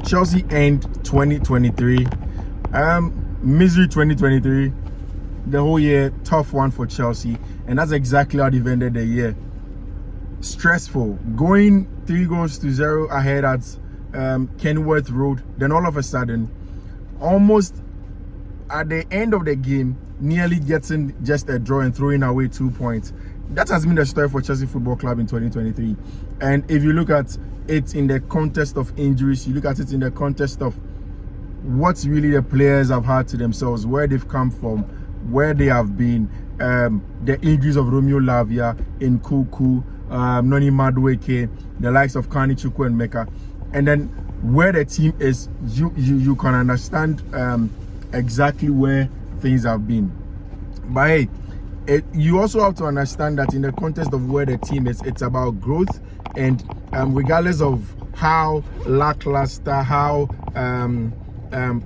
Chelsea end 2023. Misery 2023. The whole year, tough one for Chelsea. And that's exactly how they've ended the year. Stressful. Going 3-0 ahead at Kenworth Road. Then all of a sudden, almost at the end of the game, nearly getting just a draw and throwing away 2 points. That has been the story for Chelsea Football Club in 2023. And if you look at it in the context of injuries, you look at it in the context of what really the players have had to themselves, where they've come from, where they have been, the injuries of Romeo Lavia, Nkuku, Noni Madueke, the likes of Kani Chukwu and Mecca, and then where the team is, you can understand exactly where things have been. But hey, you also have to understand that in the context of where the team is, it's about growth, and regardless of how lackluster, how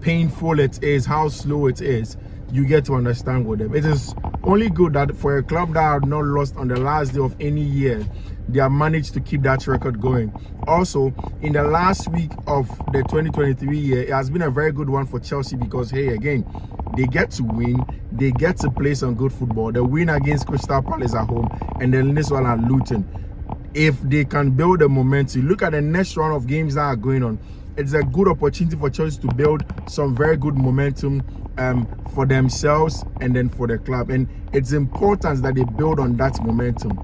painful it is, how slow it is, you get to understand with them. It is only good that for a club that have not lost on the last day of any year, they have managed to keep that record going. Also, in the last week of the 2023 year, it has been a very good one for Chelsea because, hey, again, they get to win, they get to play some good football. The win against Crystal Palace at home, and then this one at Luton. If they can build a momentum, look at the next round of games that are going on. It's a good opportunity for Chelsea to build some very good momentum for themselves and then for the club. And it's important that they build on that momentum.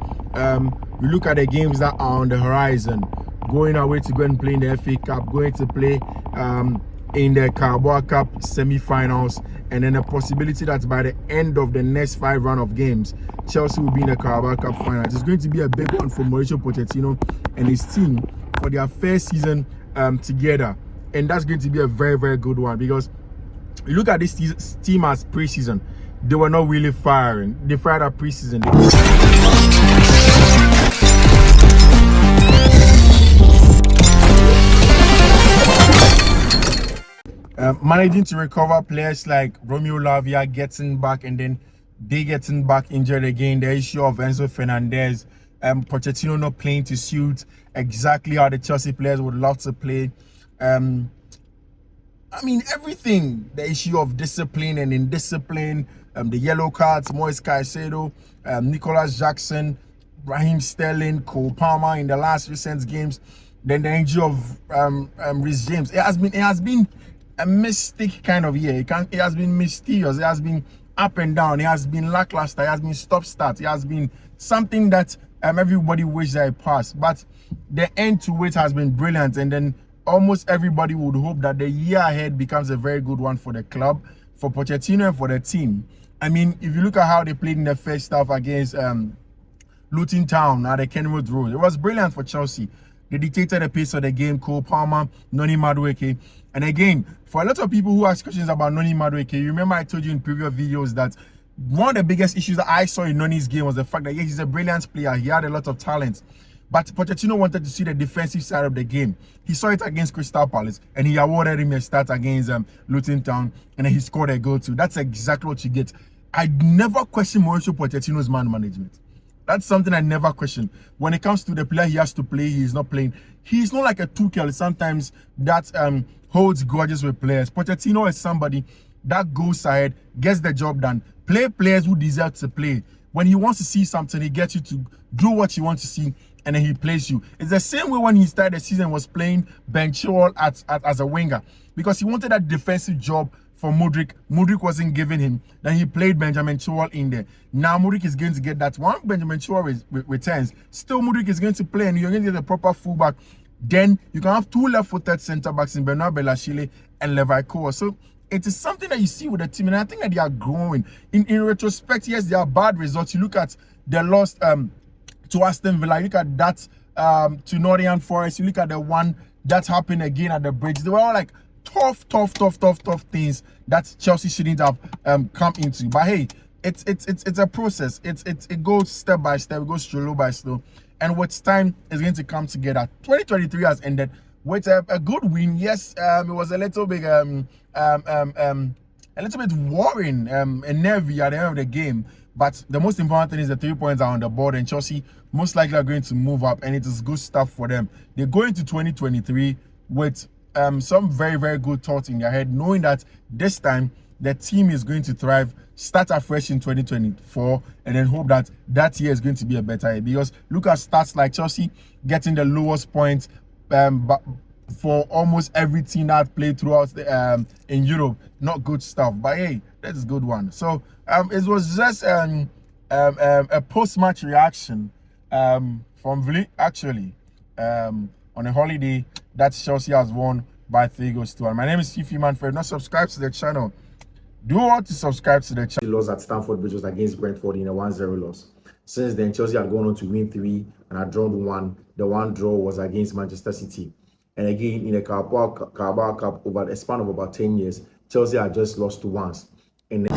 You look at the games that are on the horizon, going away to go and play in the FA Cup, going to play in the Carabao Cup semi-finals, and then a possibility that by the end of the next 5 round of games, Chelsea will be in the Carabao Cup finals. It's going to be a big one for Mauricio Pochettino and his team for their first season together, and that's going to be a very, very good one because you look at this team as pre-season, they were not really firing. They fired at pre-season. Managing to recover players like Romeo Lavia getting back and then they getting back injured again. The issue of Enzo Fernandez, Pochettino not playing to suit exactly how the Chelsea players would love to play. I mean, everything. The issue of discipline and indiscipline, the yellow cards, Moise Caicedo, Nicolas Jackson, Raheem Sterling, Cole Palmer in the last recent games. Then the injury of Reece James. It has been a mystic kind of year. It has been mysterious. It has been up and down. It has been lackluster. It has been stop-start. It has been something that everybody wished that it passed. But the end to it has been brilliant. And then almost everybody would hope that the year ahead becomes a very good one for the club, for Pochettino and for the team. I mean, if you look at how they played in the first half against Luton Town at the Kenwood Road, it was brilliant for Chelsea. They dictated the pace of the game. Cole Palmer, Noni Madueke. And again, for a lot of people who ask questions about Noni Madueke, you remember I told you in previous videos that one of the biggest issues that I saw in Noni's game was the fact that, yes, he's a brilliant player. He had a lot of talent. But Pochettino wanted to see the defensive side of the game. He saw it against Crystal Palace, and he awarded him a start against Luton Town, and then he scored a goal too. That's exactly what you get. I never question Mauricio Pochettino's man management. That's something I never question. When it comes to the player he has to play, he's not playing. He's not like a Tuchel sometimes that holds grudges with players. Pochettino is somebody that goes ahead, gets the job done, play players who deserve to play. When he wants to see something, he gets you to do what you want to see, and then he plays you. It's the same way when he started the season was playing Ben Chilwell as a winger, because he wanted that defensive job for Mudryk. Mudryk wasn't giving him. Then he played Benjamin Chilwell in there. Now Mudryk is going to get that. Once Benjamin Chilwell returns, still Mudryk is going to play, and you're going to get a proper fullback. Then you can have 2 left-footed centre-backs in Bernard Belashile and Levi Kowa. So it is something that you see with the team, and I think that they are growing. In retrospect, yes, there are bad results. You look at the loss to Aston Villa. You look at that to Nottingham Forest. You look at the one that happened again at the Bridge. They were all like tough things that Chelsea shouldn't have come into. But hey, it's a process. It goes step by step. It goes slow by slow. And with time, it's going to come together. 2023 has ended with a good win. Yes, it was a little bit worrying and nervy at the end of the game. But the most important thing is the 3 points are on the board, and Chelsea most likely are going to move up, and it is good stuff for them. They go into 2023 with some very, very good thoughts in their head, knowing that this time the team is going to thrive, start afresh in 2024, and then hope that that year is going to be a better year. Because look at stats like Chelsea getting the lowest points but for almost every team that played throughout the, in Europe. Not good stuff, but hey, that's a good one. So it was just a post-match reaction from Vli, actually, on a holiday that Chelsea has won by 3-1. My name is Fiifi-Manfred. Not subscribed to the channel. Do you want to subscribe to the channel? Loss at Stamford Bridge was against Brentford in a 1-0 loss. Since then, Chelsea had gone on to win 3 and had drawn 1. The one draw was against Manchester City. And again, in the Carabao Cup, over a span of about 10 years, Chelsea had just lost once. And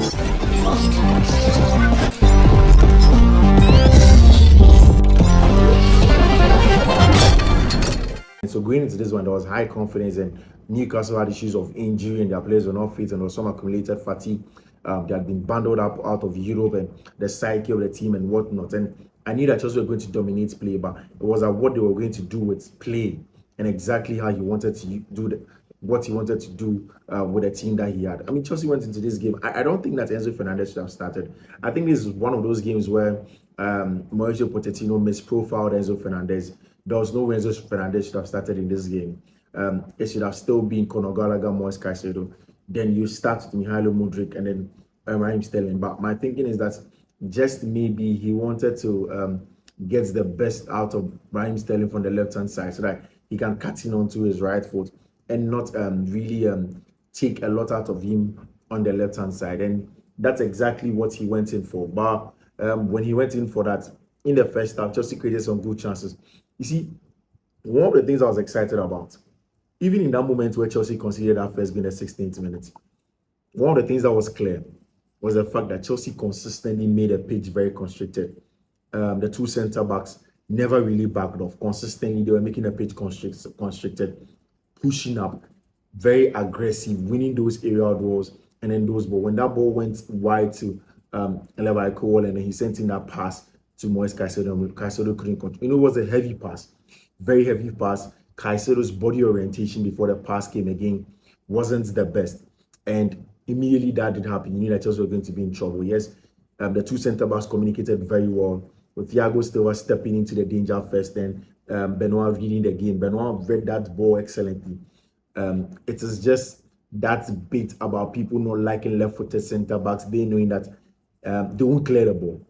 so going into this one, there was high confidence, and Newcastle had issues of injury and their players were not fit, and there was some accumulated fatigue. They had been bundled up out of Europe and the psyche of the team and whatnot. And I knew that Chelsea were going to dominate play, but it was what they were going to do with play and exactly how he wanted to do what he wanted to do with the team that he had. I mean, Chelsea went into this game. I don't think that Enzo Fernandez should have started. I think this is one of those games where Mauricio Pochettino misprofiled Enzo Fernandez. There was no way Enzo Fernandez should have started in this game. It should have still been Conor Gallagher, Moise Caicedo. Then you start with Mihailo Mudryk and then Raheem Sterling. But my thinking is that just maybe he wanted to get the best out of Raheem Sterling from the left-hand side so that he can cut in onto his right foot and not really take a lot out of him on the left-hand side. And that's exactly what he went in for. But when he went in for that, in the first half, Chelsea created some good chances. You see, one of the things I was excited about, even in that moment where Chelsea conceded that first goal in the 16th minute, one of the things that was clear was the fact that Chelsea consistently made a pitch very constricted. The two centre-backs never really backed off. Consistently, they were making the pitch constricted, pushing up, very aggressive, winning those aerial duels, and then those balls. When that ball went wide to Levi Cole, and then he sent in that pass to Moise Caicedo, Caicedo couldn't control. You know, it was a heavy pass, very heavy pass. Caicedo's body orientation before the pass came again wasn't the best. And immediately that did happen. You knew that Chelsea were going to be in trouble. Yes, the two centre-backs communicated very well, with Thiago Silva stepping into the danger first and Benoit reading the game. Benoit read that ball excellently. It is just that bit about people not liking left-footed centre-backs. They knowing that they won't clear the ball.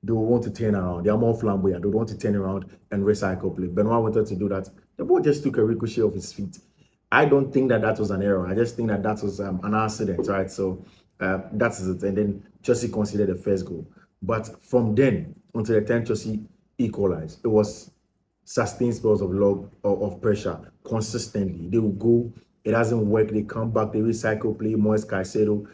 They will want to turn around. They are more flamboyant. They want to turn around and recycle play. Benoit wanted to do that. The ball just took a ricochet off his feet. I don't think that was an error. I just think that was an accident, right? So that's it. And then Chelsea conceded the first goal. But from then until the time Chelsea equalized, it was sustained spells of pressure consistently. They will go, it doesn't work, they come back, they recycle play, Moise Caicedo.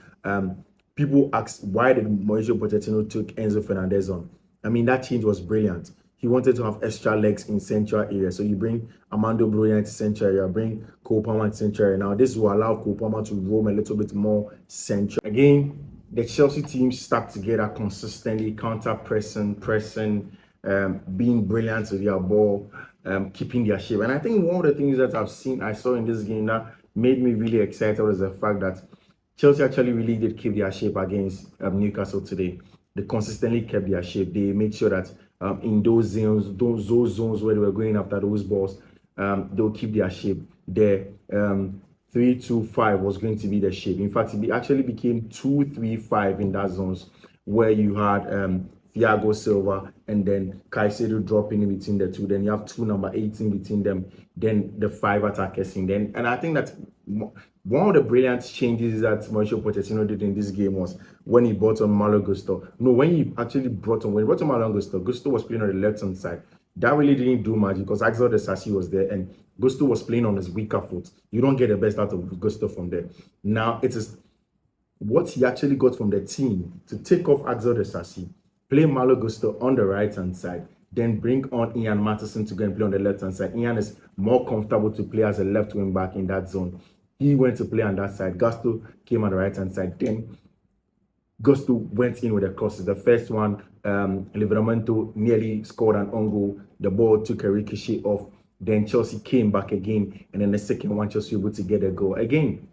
People ask, why did Mauricio Pochettino took Enzo Fernandez on? I mean, that change was brilliant. He wanted to have extra legs in central area. So you bring Armando Broja into central area, bring Cole Palmer into central area. Now, this will allow Cole Palmer to roam a little bit more central. Again, the Chelsea team stuck together consistently, counter-pressing, being brilliant with their ball, keeping their shape. And I think one of the things that I saw in this game that made me really excited was the fact that Chelsea actually really did keep their shape against Newcastle today. They consistently kept their shape. They made sure that in those zones where they were going after those balls, they'll keep their shape. The 3-2-5 was going to be the shape. In fact, it actually became 2-3-5 in that zones where you had Thiago Silva and then Caicedo dropping in between the two. Then you have two number 18 between them. Then the 5 attackers in. And I think that one of the brilliant changes that Mauricio Pochettino did in this game was when he brought on Malo Gusto. No, when he brought on Malo Gusto, Gusto was playing on the left-hand side. That really didn't do much because Axel Disasi was there and Gusto was playing on his weaker foot. You don't get the best out of Gusto from there. Now, it is what he actually got from the team to take off Axel Disasi, play Malo Gusto on the right-hand side, then bring on Ian Matheson to go and play on the left-hand side. Ian is more comfortable to play as a left wing back in that zone. He went to play on that side. Gusto came on the right-hand side. Then Gusto went in with the crosses. The first one, Livramento nearly scored an own goal. The ball took a ricochet off Then Chelsea came back again, and then the second one, Chelsea were able to get a goal again.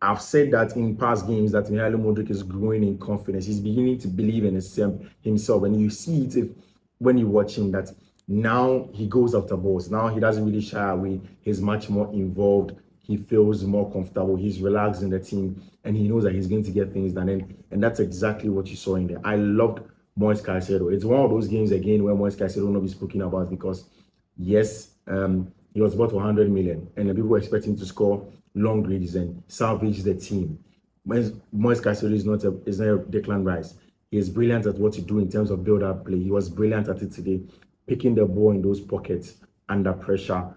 I've said that in past games that Mikhailo Modric is growing in confidence. He's beginning to believe in himself, and you see it when you watch him that now he goes after balls. Now he doesn't really shy away. He's much more involved. He feels more comfortable. He's relaxed in the team, and he knows that he's going to get things done. And that's exactly what you saw in there. I loved Moise Caicedo. It's one of those games again where Moise Caicedo will not be spoken about because yes, he was bought for 100 million, and the people were expecting to score long ranges and salvage the team. Moise Caicedo is not a Declan Rice. He is brilliant at what he do in terms of build-up play. He was brilliant at it today, picking the ball in those pockets under pressure,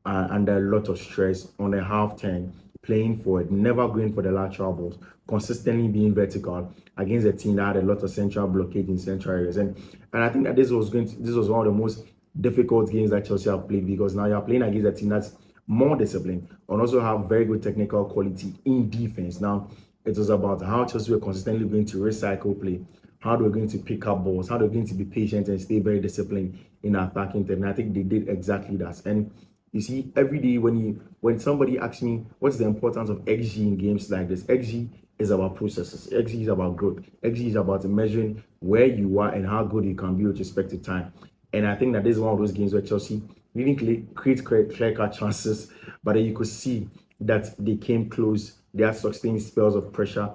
under a lot of stress on a half turn, playing forward, never going for the lateral balls, consistently being vertical against a team that had a lot of central blockade in central areas. And I think that this was one of the most difficult games that Chelsea have played because now you're playing against a team that's more disciplined and also have very good technical quality in defense. Now, it was about how Chelsea were consistently going to recycle play, how they were going to pick up balls, how they were going to be patient and stay very disciplined in attacking term. And I think they did exactly that. And you see, every day when somebody asks me what's the importance of XG in games like this, XG is about processes. XG is about growth. XG is about measuring where you are and how good you can be with respect to time. And I think that this is one of those games where Chelsea didn't create clear-cut chances, but then you could see that they came close. They had sustained spells of pressure,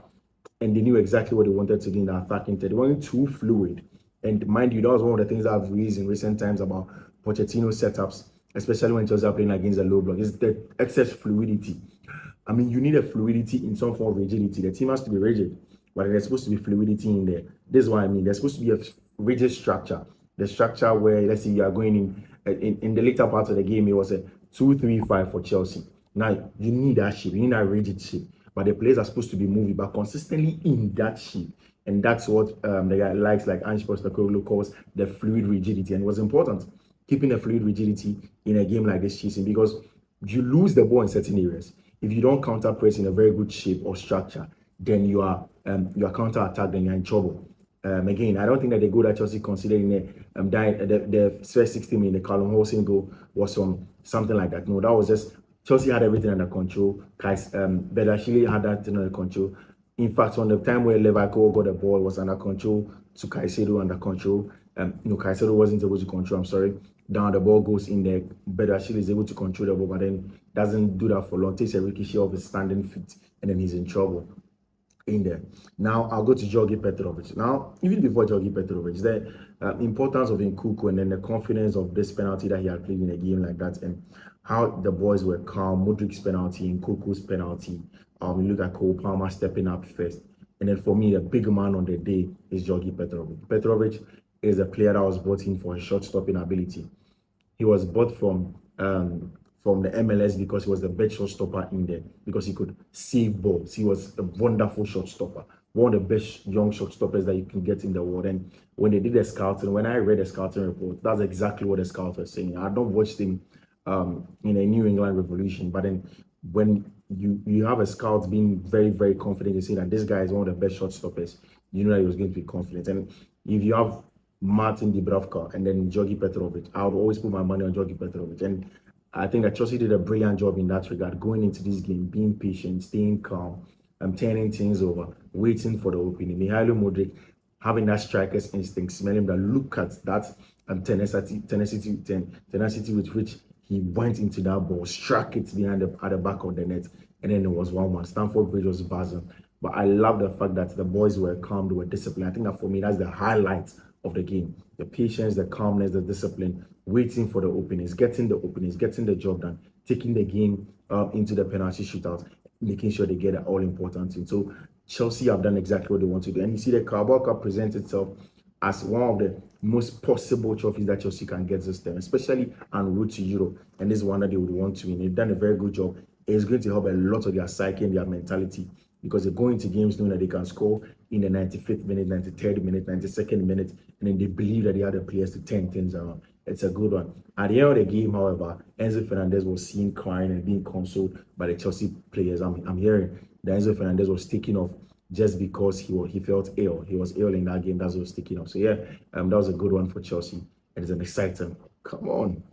and they knew exactly what they wanted to do in the attacking third. They weren't too fluid. And mind you, that was one of the things I've raised in recent times about Pochettino setups, especially when Chelsea are playing against a low block, is the excess fluidity. I mean, you need a fluidity in some form of rigidity. The team has to be rigid, but there's supposed to be fluidity in there. This is what I mean. There's supposed to be a rigid structure. The structure where, let's say, you are going in the later part of the game, it was a 2-3-5 for Chelsea. Now, you need that shape. You need that rigid shape. But the players are supposed to be moving, but consistently in that shape. And that's what the guy likes, like Ange Postecoglou calls the fluid rigidity. And it was important, keeping the fluid rigidity in a game like this season, because you lose the ball in certain areas. If you don't counter press in a very good shape or structure, then you are counter attacked, then you're in trouble. Again, I don't think that the goal that Chelsea considered in the first 60 minutes, the Callum Hudson goal was something like that. No, that was just Chelsea had everything under control. Bedashile had that thing under control. In fact, on the time where Leverkusen got the ball, it was under control to Caicedo under control. Caicedo wasn't able to control. I'm sorry. Down the ball goes in there. Bedashile is able to control the ball, but then doesn't do that for long. Takes a ricochet off his standing feet, and then he's in trouble. In there. Now I'll go to Georgi Petrovic. Now, even before Georgi Petrovic, the importance of Nkunku and then the confidence of this penalty that he had played in a game like that, and how the boys were calm. Modric's penalty, Nkunku's penalty. We look at Cole Palmer stepping up first, and then for me, the big man on the day is Georgi Petrovic. Petrovic is a player that was brought in for his shot stopping ability. He was bought from the MLS because he was the best shot stopper in there, because he could save balls. He was a wonderful shot stopper, one of the best young shot stoppers that you can get in the world. And when they did the scouting, when I read the scouting report, that's exactly what the scouts were saying. I had not watched him in a New England Revolution, but then when you have a scout being very, very confident in saying that this guy is one of the best shot stoppers, you know that he was going to be confident. And if you have Martin Dubravka and then Georgi Petrovic, I would always put my money on Georgi Petrovic. And I think that Chelsea did a brilliant job in that regard, going into this game, being patient, staying calm, turning things over, waiting for the opening. Mikhailo Modric having that striker's instinct, smelling that. Look at that tenacity with which he went into that ball, struck it behind at the back of the net, and then it was 1-1. Stamford Bridge was buzzing. But I love the fact that the boys were calm, they were disciplined. I think that for me, that's the highlight of the game. The patience, the calmness, the discipline, waiting for the openings, getting the job done, taking the game into the penalty shootout, making sure they get an all-important thing. So Chelsea have done exactly what they want to do. And you see the Carabao Cup presents itself as one of the most possible trophies that Chelsea can get this time, especially en route to Europe. And this is one that they would want to win. They've done a very good job. It's going to help a lot of their psyche and their mentality, because they go into games knowing that they can score in the 95th minute, 93rd minute, 92nd minute, and then they believe that they have the players to turn things around. It's a good one. At the end of the game, however, Enzo Fernandez was seen crying and being consoled by the Chelsea players. I'm hearing that Enzo Fernandez was taken off just because he felt ill. He was ill in that game. That's what was taken off. So yeah, that was a good one for Chelsea. It is an exciting. Come on.